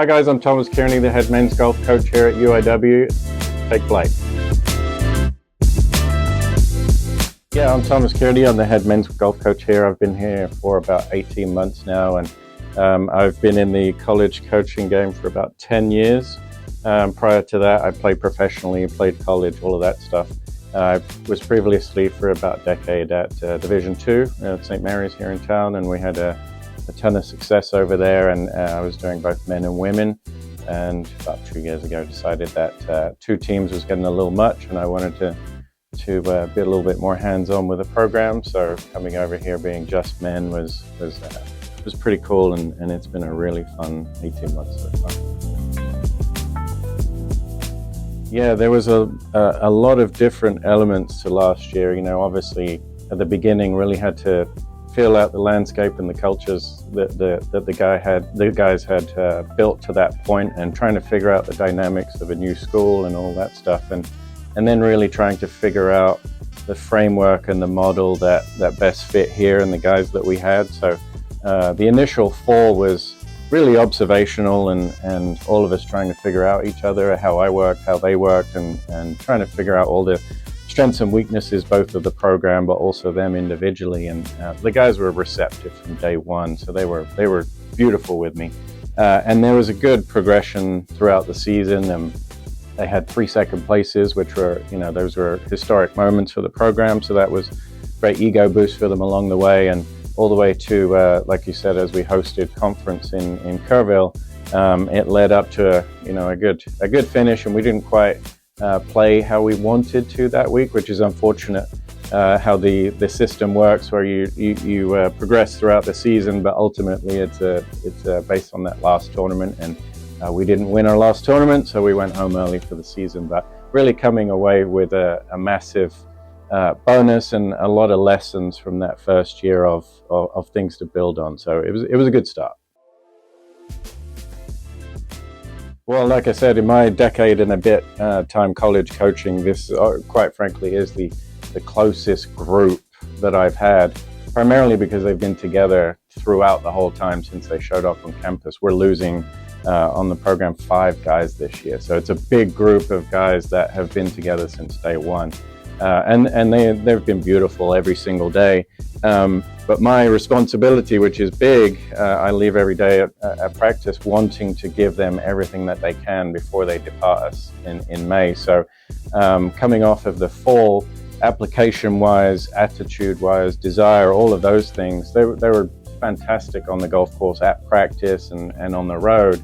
Hi guys, I'm Thomas Kearney, the head men's golf coach here at UIW. Take flight. Yeah, I'm Thomas Kearney. I'm the head men's golf coach here. I've been here for about 18 months now, and I've been in the college coaching game for about 10 years. Prior to that, I played professionally, played college, all of that stuff. I was previously for about a decade at Division II at St. Mary's here in town, and we had a ton of success over there, and I was doing both men and women. And about 2 years ago, decided that two teams was getting a little much, and I wanted to be a little bit more hands-on with the program. So coming over here being just men was pretty cool, and it's been a really fun 18 months so far. Yeah, there was a lot of different elements to last year. You know, obviously at the beginning really had to feel out the landscape and the cultures that the guys had built to that point, and trying to figure out the dynamics of a new school and all that stuff, and then really trying to figure out the framework and the model that best fit here and the guys that we had. So the initial fall was really observational, and all of us trying to figure out each other, how I worked, how they worked, and trying to figure out all the strengths and weaknesses both of the program but also them individually. And the guys were receptive from day one, so they were beautiful with me, and there was a good progression throughout the season. They had 3 second places, which were, you know, those were historic moments for the program, so that was a great ego boost for them along the way. And all the way to, like you said, as we hosted conference in Kerrville, it led up to a good finish, and we didn't quite play how we wanted to that week, which is unfortunate. How the system works, where you progress throughout the season, but ultimately it's based on that last tournament, and we didn't win our last tournament, so we went home early for the season. But really coming away with a massive bonus and a lot of lessons from that first year of things to build on. So it was a good start. Well, like I said, in my decade and a bit time college coaching, this quite frankly is the closest group that I've had, primarily because they've been together throughout the whole time since they showed up on campus. We're losing on the program 5 guys this year, so it's a big group of guys that have been together since day one. And they've been beautiful every single day. But my responsibility, which is big, I leave every day at practice wanting to give them everything that they can before they depart us in May. So coming off of the fall, application-wise, attitude-wise, desire, all of those things, they were fantastic on the golf course, at practice, and on the road,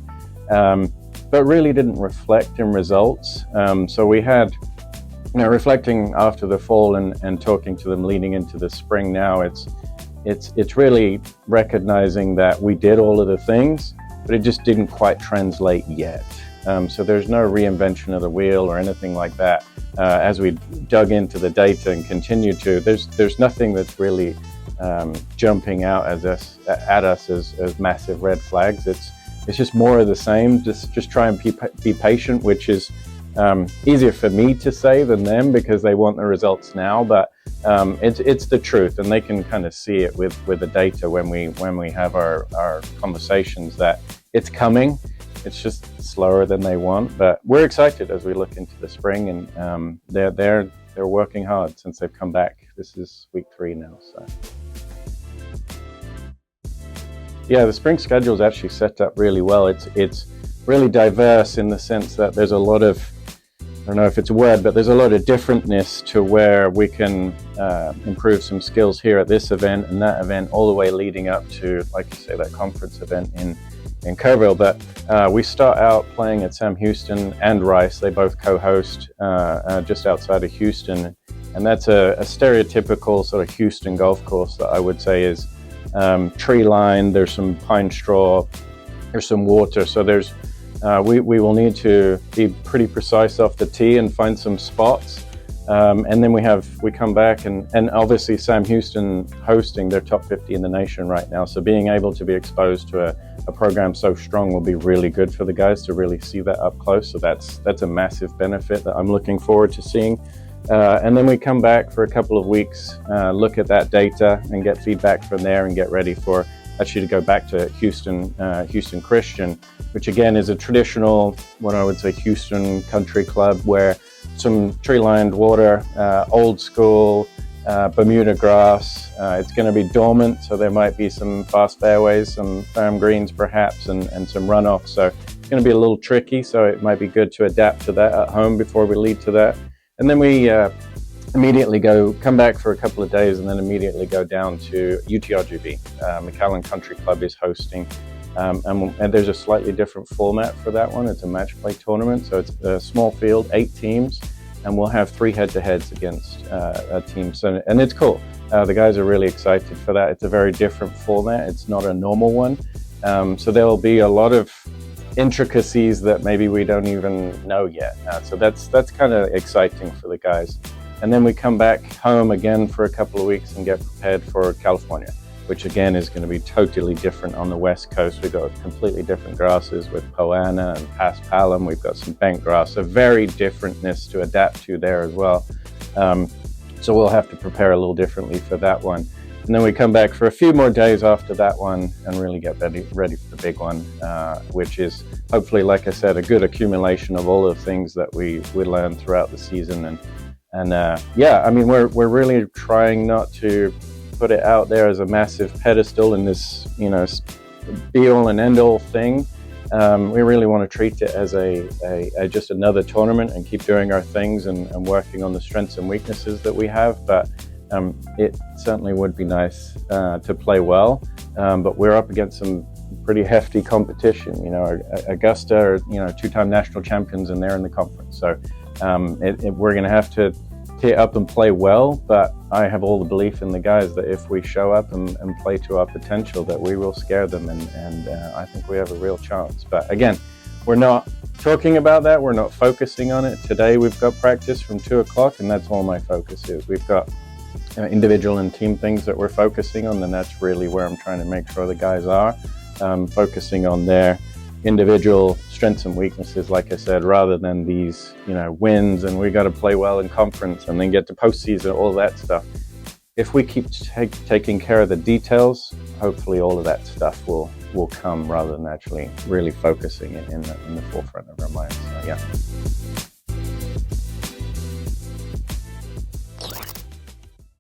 but really didn't reflect in results. So we had, reflecting after the fall and talking to them leading into the spring now, it's really recognizing that we did all of the things, but it just didn't quite translate yet. So there's no reinvention of the wheel or anything like that. As we dug into the data and continue to, there's nothing that's really jumping out at us as massive red flags. It's just more of the same. Just try and be patient, which is easier for me to say than them, because they want the results now. But it's the truth, and they can kind of see it with the data when we have our conversations, that it's coming. It's just slower than they want, but we're excited as we look into the spring, and they're working hard since they've come back. This is week 3 now, so. Yeah, the spring schedule is actually set up really well. It's really diverse in the sense that there's a lot of, I don't know if it's a word, but there's a lot of differentness to where we can improve some skills here at this event and that event, all the way leading up to, like you say, that conference event in Kerrville. But we start out playing at Sam Houston and Rice. They both co-host just outside of Houston, and that's a stereotypical sort of Houston golf course that I would say is tree lined. There's some pine straw, there's some water, so there's we will need to be pretty precise off the tee and find some spots, and then we come back, and obviously Sam Houston hosting, they're top 50 in the nation right now, so being able to be exposed to a program so strong will be really good for the guys to really see that up close. So that's a massive benefit that I'm looking forward to seeing. And then we come back for a couple of weeks, look at that data and get feedback from there, and get ready for actually to go back to Houston Christian, which again is a traditional, what I would say, Houston country club, where some tree-lined water, old school, Bermuda grass. It's going to be dormant, so there might be some fast fairways, some firm greens perhaps, and some runoff. So it's going to be a little tricky, so it might be good to adapt to that at home before we lead to that. And then we immediately come back for a couple of days, and then immediately go down to UTRGV. McAllen Country Club is hosting, and there's a slightly different format for that one. It's a match play tournament, so it's a small field, 8 teams, and we'll have 3 head-to-heads against a team. So, and it's cool. The guys are really excited for that. It's a very different format. It's not a normal one. So there will be a lot of intricacies that maybe we don't even know yet. So that's kind of exciting for the guys. And then we come back home again for a couple of weeks and get prepared for California, which again is going to be totally different on the West Coast. We've got completely different grasses with Poa annua and Paspalum. We've got some bent grass, a very differentness to adapt to there as well. So we'll have to prepare a little differently for that one. And then we come back for a few more days after that one and really get ready for the big one, which is hopefully, like I said, a good accumulation of all the things that we learned throughout the season. And yeah, I mean, we're really trying not to put it out there as a massive pedestal in this, be all and end all thing. We really want to treat it as a just another tournament and keep doing our things and working on the strengths and weaknesses that we have. But it certainly would be nice to play well. But we're up against some pretty hefty competition. Augusta are 2-time national champions, and they're in the conference. So we're going to have to tee up and play well, but I have all the belief in the guys that if we show up and play to our potential, that we will scare them, and I think we have a real chance. But again, we're not talking about that. We're not focusing on it. Today we've got practice from 2 o'clock, and that's all my focus is. We've got individual and team things that we're focusing on, and that's really where I'm trying to make sure the guys are focusing on their individual strengths and weaknesses, like I said, rather than these, wins and we got to play well in conference and then get to postseason, all that stuff. If we keep taking care of the details, hopefully all of that stuff will come, rather than actually really focusing it in the forefront of our minds. So, yeah.